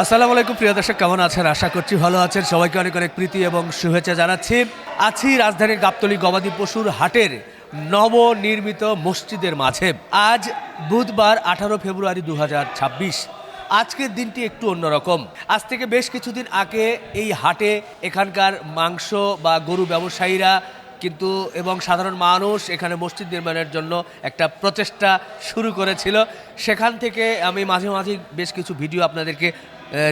আসসালামু আলাইকুম প্রিয় দর্শক, কেমন আছেন? আশা করছি ভালো আছেন। সবাইকে অনেক অনেক প্রীতি এবং শুভেচ্ছা জানাচ্ছি। আছি রাজধানীর গাবতলী গবাদি পশুর হাটের নবনির্মিত মসজিদের মাঝে। আজ বুধবার 18 ফেব্রুয়ারি 2026। আজকের দিনটি একটু অন্যরকম। আজ থেকে বেশ কিছুদিন আগে এই হাটে এখানকার মাংস বা গরু ব্যবসায়ীরা কিন্তু এবং সাধারণ মানুষ এখানে মসজিদ নির্মাণের জন্য একটা প্রচেষ্টা শুরু করেছিল। সেখান থেকে আমি মাঝে মাঝে বেশ কিছু ভিডিও আপনাদেরকে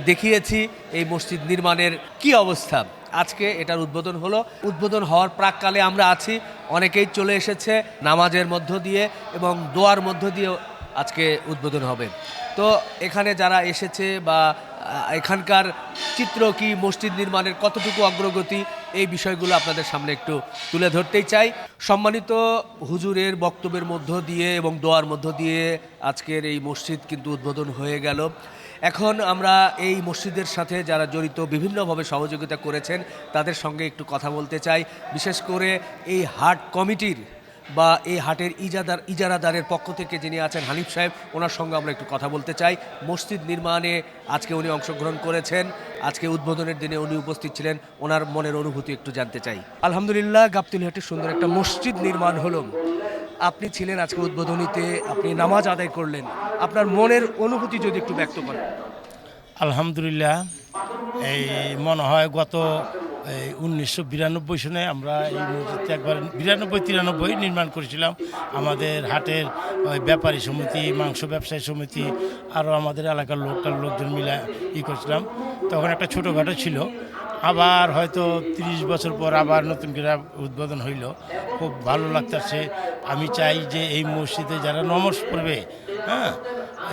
দেখিয়েছি এই মসজিদ নির্মাণের কি অবস্থা। আজকে এটার উদ্বোধন হলো। উদ্বোধন হওয়ার প্রাককালে আমরা আছি, অনেকেই চলে এসেছে নামাজের মধ্য দিয়ে এবং দোয়ার মধ্য দিয়ে আজকে উদ্বোধন হবে। তো এখানে যারা এসেছে বা এখানকার চিত্র কি, মসজিদ নির্মাণের কতটুকু অগ্রগতি, এই বিষয়গুলো আপনাদের সামনে একটু তুলে ধরতেই চাই। সম্মানিত হুজুরের বক্তব্যের মধ্য দিয়ে এবং দোয়ার মধ্য দিয়ে আজকের এই মসজিদ কিন্তু উদ্বোধন হয়ে গেল। এখন আমরা এই মসজিদের সাথে যারা জড়িত, বিভিন্নভাবে সহযোগিতা করেছেন, তাদের সঙ্গে একটু কথা বলতে চাই। বিশেষ করে এই হাট কমিটির বা এই হাটের ইজারাদারের পক্ষ থেকে যিনি আছেন হানিফ সাহেব, ওনার সঙ্গে আমরা একটু কথা বলতে চাই। মসজিদ নির্মাণে আজকে উনি অংশগ্রহণ করেছেন, আজকে উদ্বোধনের দিনে উনি উপস্থিত ছিলেন, ওনার মনের অনুভূতি একটু জানতে চাই। আলহামদুলিল্লাহ, গাবতলী হাটে সুন্দর একটা মসজিদ নির্মাণ হলো। আপনি ছিলেন আজকে উদ্বোধনীতে, আপনি নামাজ আদায় করলেন, আপনার মনের অনুভূতি যদি একটু ব্যক্ত করেন। আলহামদুলিল্লাহ, এই মনে হয় গত 1992 সনে আমরা এই মসজিদটা একবার 92-93 নির্মাণ করেছিলাম। আমাদের হাটের ওই ব্যাপারী সমিতি, মাংস ব্যবসায়ী সমিতি, আরও আমাদের এলাকার লোকজন মিলে করেছিলাম। তখন একটা ছোটোখাটো ছিল। আবার হয়তো 30 বছর পর আবার নতুন করে উদ্বোধন হইল। খুব ভালো লাগতেছে। আমি চাই যে এই মসজিদে যারা নমাজ পড়বে,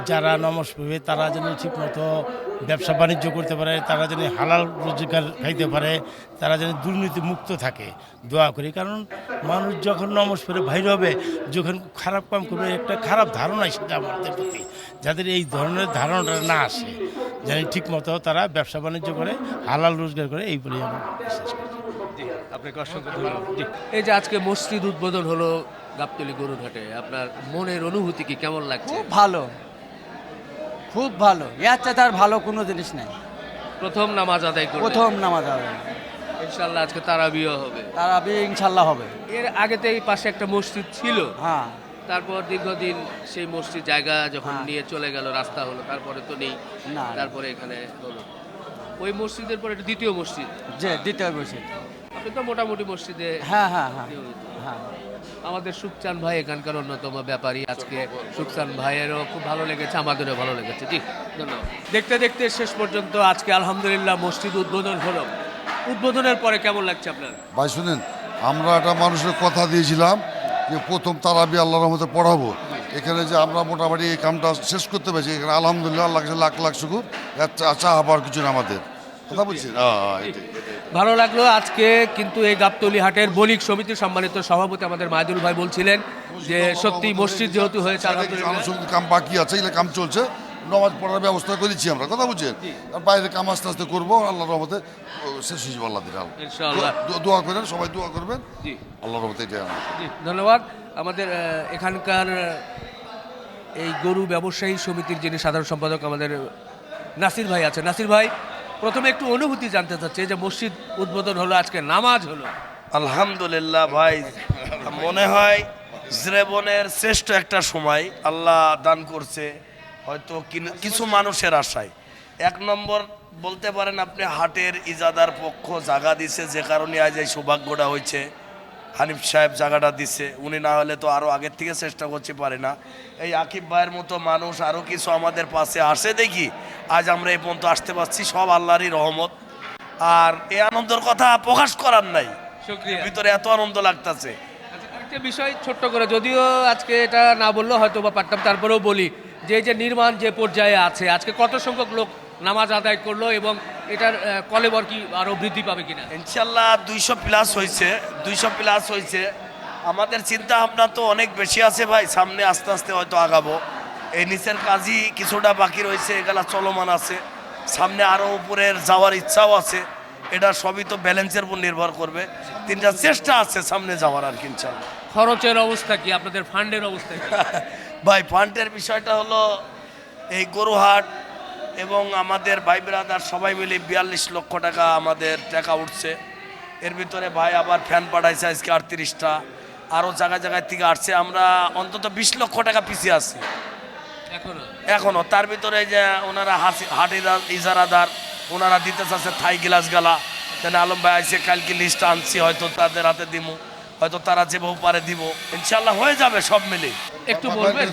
যারা নমাজ পড়বে তারা যেন ঠিকমতো ব্যবসা বাণিজ্য করতে পারে, তারা যেন হালাল রোজগার খাইতে পারে, তারা যেন দুর্নীতি মুক্ত থাকে। দোয়া করি, কারণ মানুষ যখন নমাজ পড়ে বাইরে হবে, যখন খারাপ কাম করবে, একটা খারাপ ধারণা সেটা আমাদের প্রতি, যাদের এই ধরনের ধারণাটা না আসে, যেন ঠিকমতো তারা ব্যবসা বাণিজ্য করে, হালাল রোজগার করে, এই বলেই আমি বিশ্বাস করি। আপনাকে অসংখ্য ধন্যবাদ। এই যে আজকে মসজিদ উদ্বোধন হলো গাবতলী গরুরহাটে, আপনার মনের অনুভূতি কি, কেমন লাগছে? খুব ভালো, খুব ভালো। এর চেয়ে তার ভালো কোনো জিনিস নাই। প্রথম নামাজ আদায় করলেন, প্রথম নামাজ হবে, ইনশাআল্লাহ আজকে তারাবিও হবে। তারাবি ইনশাল্লাহ হবে। এর আগেতে এই পাশে একটা মসজিদ ছিল, হ্যাঁ, তারপর দীর্ঘদিন সেই মসজিদ জায়গা যখন হ্যাঁ। নিয়ে চলে গেল, রাস্তা হলো, তারপরে তো নেই। না, তারপরে এখানে হলো ওই মসজিদের পরে এটা দ্বিতীয় মসজিদ। যে দ্বিতীয় মসজিদ। আপনি তো মোটামুটি মসজিদে। হ্যাঁ হ্যাঁ হ্যাঁ হ্যাঁ। আমাদের সুখচান ভাই এখানকার অন্যতম ব্যাপারী। আজকে সুখচান ভাইয়েরও খুব ভালো লেগেছে, আমাদেরও ভালো লেগেছে। জি, ধন্যবাদ। দেখতে দেখতে শেষ পর্যন্ত আজকে আলহামদুলিল্লাহ মসজিদ উদ্বোধন হলো। উদ্বোধনের পরে কেমন লাগছে আপনার? ভাই শুনেন, আমরা একটা মানুষের কথা দিয়েছিলাম যে প্রথম তারাবি আল্লাহর রহমতে পড়াবো। এখানে যে আমরা মোটামুটি এই কামটা শেষ করতে পেরেছি, এখানে আলহামদুলিল্লাহ আল্লাহ কাছে লাখ লাখ শুকুর। চা হবার কিছু না আমাদের কথা বলছি। ভালো লাগলো। আজকে কিন্তু এই গাবতলী হাটের বণিক সমিতির সম্মানিত সভাপতি আমাদের মাহিদুল ভাই বলছিলেন যে সত্যি মসজিদ যেহেতু হয়েছে, আলহামদুলিল্লাহ আনুষঙ্গিক কাম বাকি আছে, এগুলো কাম চলছে, নামাজ পড়ার ব্যবস্থা করেছি আমরা, কথা বুঝছেন। আর বাইরে কাম আস্তে আস্তে করবো, আল্লাহর রহমতে শেষ হয়ে যাবো আল্লাহ দিন। ইনশাআল্লাহ দোয়া করেন, সবাই দোয়া করবেন। জি, আল্লাহর রহমতে এটা। জি, ধন্যবাদ। আমাদের এখানকার এই গরু ব্যবসায়ী সমিতির যিনি সাধারণ সম্পাদক আমাদের নাসির ভাই আছে। নাসির ভাই, প্রথমে একটু অনুভূতি জানতে চাচ্ছে যে মসজিদ উদ্বোধন হলো, আজকে নামাজ হলো। আলহামদুলিল্লাহ ভাই, মনে হয় জীবনের শ্রেষ্ঠ একটা সময় আল্লাহ দান করছে, হয়তো কিছু মানুষের আশায়। এক নম্বর বলতে পারেন আপনি, হাটের ইজাদার পক্ষ জায়গা দিছে, যে কারণে আজ এই সৌভাগ্যটা হয়েছে। হানিফ সাহেব জায়গাটা দিচ্ছে, উনি না হলে তো আরও আগের থেকে চেষ্টা করতে পারে না। এই আকিব ভাইয়ের মতো মানুষ আরও কিছু আমাদের পাশে আসে দেখি আজ আমরা এই পর্যন্ত আসতে পারছি, সব আল্লাহরই রহমত। আর এই আনন্দের কথা প্রকাশ করার নাই, ভিতরে এত আনন্দ লাগতেছে। একটা বিষয় ছোট্ট করে, যদিও আজকে এটা না বললেও হয়তো বা পারতাম, তারপরেও বলি যে এই যে নির্মাণ যে পর্যায়ে আছে, আজকে কত সংখ্যক লোক নামাজ আদায় করলো এবং এটার কলেবর কি আরো বৃদ্ধি পাবে কিনা? ইনশাল্লাহ 200 প্লাস হয়েছে, 200 প্লাস হয়েছে। আমাদের চিন্তা ভাবনা তো অনেক বেশি আছে ভাই, সামনে আস্তে আস্তে হয়তো আগাবো। এই নিচের কাজই কিছুটা বাকি রয়েছে, এগুলা চলমান আছে, সামনে আরও উপরের যাওয়ার ইচ্ছাও আছে। এটা সবই তো ব্যালেন্সের উপর নির্ভর করবে। তিনটা চেষ্টা আছে সামনে যাওয়ার আর কি। ইনশাল্লাহ খরচের অবস্থা কি, আপনাদের ফান্ডের অবস্থা কি? ভাই ফান্ডের বিষয়টা হলো, এই গরুহাট এবং আমাদের ভাই ব্রাদার সবাই মিলে 42 লক্ষ টাকা আমাদের টাকা উঠছে। এর ভিতরে ভাই আবার ফ্যান পাঠাইছে আজকে 38টা, আরও জায়গায় জায়গায় থেকে আসছে। আমরা অন্তত 20 লক্ষ টাকা পিছিয়ে আছি এখনো। তার ভিতরে যে ওনারা ইজারাদার ওনারা দিতে চাচ্ছে থাই গ্লাস গালা, যেন আলম ভাই আইসে কালকে লিস্ট আনছি, হয়তো তাদের হাতে দিব, হয়তো তারা যেভাবে পারে দিব, ইনশাল্লাহ হয়ে যাবে সব মিলে। একটু বলবেন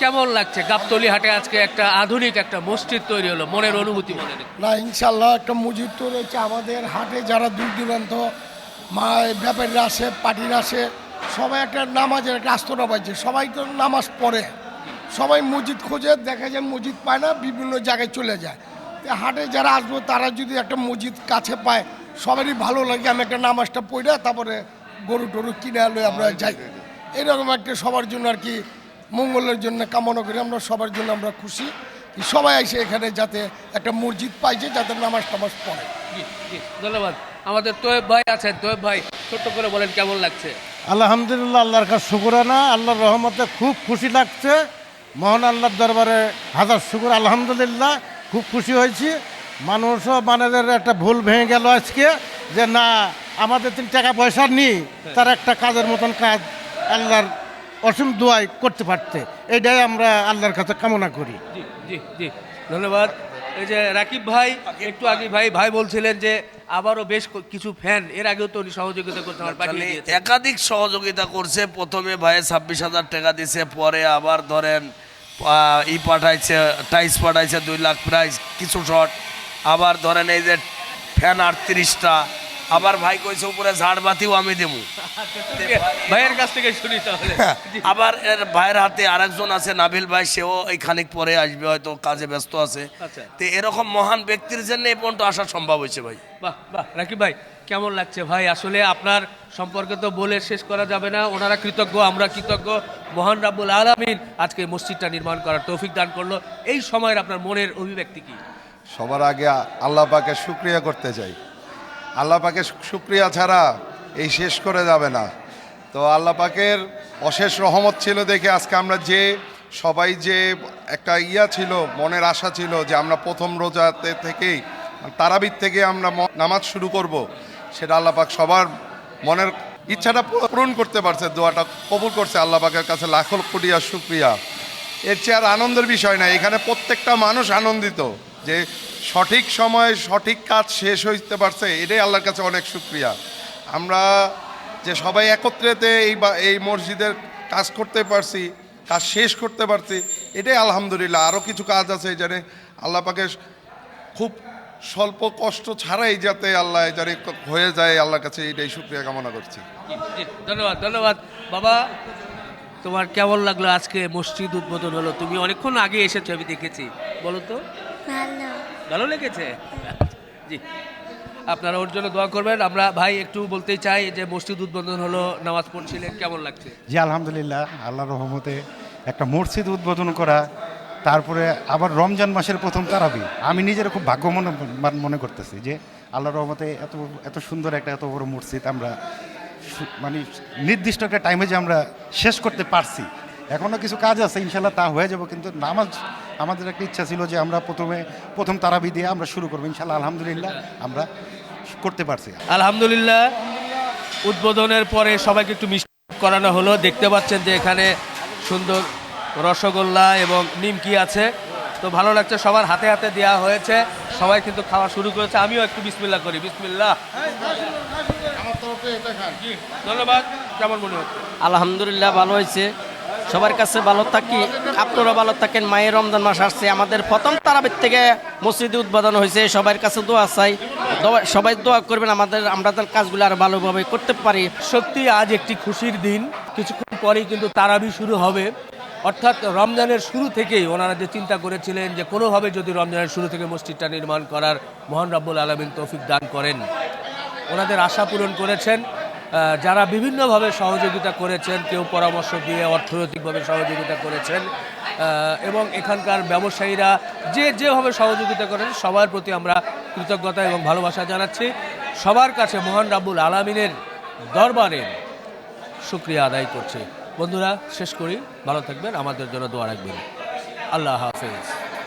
কেমন লাগছে গাবতলী হাটে আজকে একটা আধুনিক একটা মসজিদ তৈরি হলো, মনের অনুভূতি মনে নেই? না ইনশাল্লাহ একটা মসজিদ তৈরি হচ্ছে। আমাদের হাটে যারা দূর দূরান্ত ব্যাপারীরা আসে, পার্টিরা আসে, সবাই একটা নামাজের একটা আস্তরা পাইছে, সবাই তো নামাজ পড়ে, সবাই মসজিদ খোঁজে, দেখা যায় মসজিদ পায় না, বিভিন্ন জায়গায় চলে যায়। তো হাটে যারা আসবো তারা যদি একটা মসজিদ কাছে পায় সবারই ভালো লাগে। আমি একটা নামাজটা পড়ে তারপরে গরু টরু কিনে আলো আমরা যাই, এরকম একটা সবার জন্য আর কি মঙ্গলের জন্য কামনা করি আমরা। সবার জন্য আমরা খুশি সবাই এসে এখানে যাতে একটা মসজিদ পাইছে যাতে নামাজ টামাজ পড়ে। ধন্যবাদ। আমাদের তোয়েব ভাই আছেন, তোয়েব ভাই ছোট্ট করে বলেন কেমন লাগছে? আলহামদুলিল্লাহ, আল্লাহর কাছে শুকরানা, আল্লাহর রহমতে খুব খুশি লাগছে। মহান আল্লাহর দরবারে হাজার শুকর, আলহামদুলিল্লাহ খুব খুশি হয়েছি। মানুষও মানেদের একটা ভুল ভেঙে গেল আজকে, যে না আমাদের টাকা পয়সা নেই, তার একটা কাজের মতন কাজ আল্লাহর অসীম দোয়াই করতে পারছে, এটাই আমরা আল্লাহর কাছে কামনা করি। জি জি জি ধন্যবাদ। এই যে রাকিব ভাই একটু আগে ভাই বলছিলেন যে আবারও বেশ কিছু ফ্যান, এর আগেও তো উনি সহযোগিতা করতে আমার পাঠিয়ে দিয়েছে। একাধিক সহযোগিতা করছে। প্রথমে ভাই 26,000 টাকা দিছে, পরে আবার ধরেন পাঠাইছে, টাইস পাঠাইছে 2 লাখ প্রাইস কিছু শট, আবার ধরেন এই যে ফ্যান 38টা, আবার ভাই কইছে উপরে ঝাড়বাতিও আমি দেবো। ভাইয়ের কাছ থেকে শুনি তাহলে। আবার এর ভাইয়ের হাতে আরেকজন আছে নাবিল ভাই, সেও এই খানিক পরে আসবে, হয়তো কাজে ব্যস্ত আছে। আচ্ছা। তো এরকম মহান ব্যক্তির জন্য এই পর্যন্ত আসা সম্ভব হয়েছে ভাই। বাহ বাহ। রাকিব ভাই কেমন লাগছে ভাই? আসলে আপনার সম্পর্কে তো বলে শেষ করা যাবে না। ওনারা কৃতজ্ঞ, আমরা কৃতজ্ঞ। মহান রাব্বুল আলামিন আজকে এই মসজিদটা নির্মাণ করার তৌফিক দান করলো। এই সময়ের আপনার মনের অভিব্যক্তি কি? সবার আগে আল্লাহ পাকে শুকরিয়া করতে চাই। আল্লাহ পাকে শুকরিয়া ছাড়া এই শেষ করে যাবে না। তো আল্লাহ পাকের অশেষ রহমত ছিল দেখে আজকে আমরা যে সবাই যে একটা ছিল, মনের আশা ছিল যে আমরা প্রথম রোজাতে থেকেই তারাবির থেকে আমরা নামাজ শুরু করব, সেটা আল্লাহ পাক সবার মনের ইচ্ছাটা পূরণ করতে পারছে, দোয়াটা কবুল করছে। আল্লাহ পাকের কাছে লাখো কোটি আর শুকরিয়া। এর চেয়ে আর আনন্দের বিষয় না, এখানে প্রত্যেকটা মানুষ আনন্দিত যে সঠিক সময়ে সঠিক কাজ শেষ হইতে পারছে, এটাই আল্লাহর কাছে অনেক শুকরিয়া। আমরা যে সবাই একত্রেতে এই মসজিদের কাজ করতে পারছি, কাজ শেষ করতে পারছি, এটাই আলহামদুলিল্লাহ। আরও কিছু কাজ আছে যাতে আল্লাহ পাকে খুব স্বল্প কষ্ট ছাড়াই যাতে আল্লাহ যাতে হয়ে যায়, আল্লাহর কাছে এটাই শুকরিয়া কামনা করছি। ধন্যবাদ ধন্যবাদ। বাবা তোমার কেমন লাগলো আজকে মসজিদ উদ্বোধন হলো? তুমি অনেকক্ষণ আগে এসেছো, আমি দেখেছি, বলো তো। ভালো লেগেছে? জি, আপনারা ওর জন্য দোয়া করবেন। আমরা ভাই একটু বলতেই চাই যে মসজিদ উদ্বোধন হলো, নামাজ পড়ছিলেন, কেমন লাগছে? জি আলহামদুলিল্লাহ, আল্লাহর রহমতে একটা মসজিদ উদ্বোধন করা, তারপরে আবার রমজান মাসের প্রথম তারাবি, আমি নিজের খুব ভাগ্য মনে করতেছি যে আল্লাহর রহমতে এত সুন্দর একটা এত বড় মসজিদ আমরা মানে নির্দিষ্ট একটা টাইমে যে আমরা শেষ করতে পারছি। এখনও কিছু কাজ আছে, ইনশাল্লাহ তা হয়ে যাব, কিন্তু নামাজ আমাদের একটা ইচ্ছা ছিল যে আমরা প্রথম তারাবি দিয়ে আমরা শুরু করবো, ইনশাল্লাহ আলহামদুলিল্লাহ আমরা করতে পারছি। আলহামদুলিল্লাহ। উদ্বোধনের পরে সবাইকে একটু মিষ্টি করানো হলো। দেখতে পাচ্ছেন যে এখানে সুন্দর রসগোল্লা এবং নিমকি আছে, তো ভালো লাগছে। সবার হাতে হাতে দেওয়া হয়েছে, সবাই কিন্তু খাওয়া শুরু করেছে। আমিও একটু বিসমিল্লাহ করি। বিসমিল্লাহ। ধন্যবাদ। কেমন মনে হচ্ছে? আলহামদুলিল্লাহ ভালো হয়েছে, সবার কাছে ভালো থাকি, আপনারা ভালো থাকেন। মায়ের রমজান মাস আসছে, আমাদের প্রথম তারাবির থেকে মসজিদে উদ্বোধন হয়েছে, সবার কাছে দোয়া চাই, সবাই দোয়া করবেন আমাদের কাজগুলো আর ভালোভাবে করতে পারি। সত্যি আজ একটি খুশির দিন। কিছুক্ষণ পরেই কিন্তু তারাবি শুরু হবে, অর্থাৎ রমজানের শুরু থেকেই ওনারা যে চিন্তা করেছিলেন যে কোনোভাবে যদি রমজানের শুরু থেকে মসজিদটা নির্মাণ করার মহান রাব্বুল আলামিন তৌফিক দান করেন, ওনাদের আশা পূরণ করেছেন। যারা বিভিন্নভাবে সহযোগিতা করেছেন, কেউ পরামর্শ দিয়ে অর্থনৈতিকভাবে সহযোগিতা করেছেন, এবং এখানকার ব্যবসায়ীরা যেভাবে সহযোগিতা করেন, সবার প্রতি আমরা কৃতজ্ঞতা এবং ভালোবাসা জানাচ্ছি। সবার কাছে মহান রাব্বুল আলামিনের দরবারে শুকরিয়া আদায় করছি। বন্ধুরা, শেষ করি। ভালো থাকবেন, আমাদের জন্য দোয়া রাখবেন। আল্লাহ হাফেজ।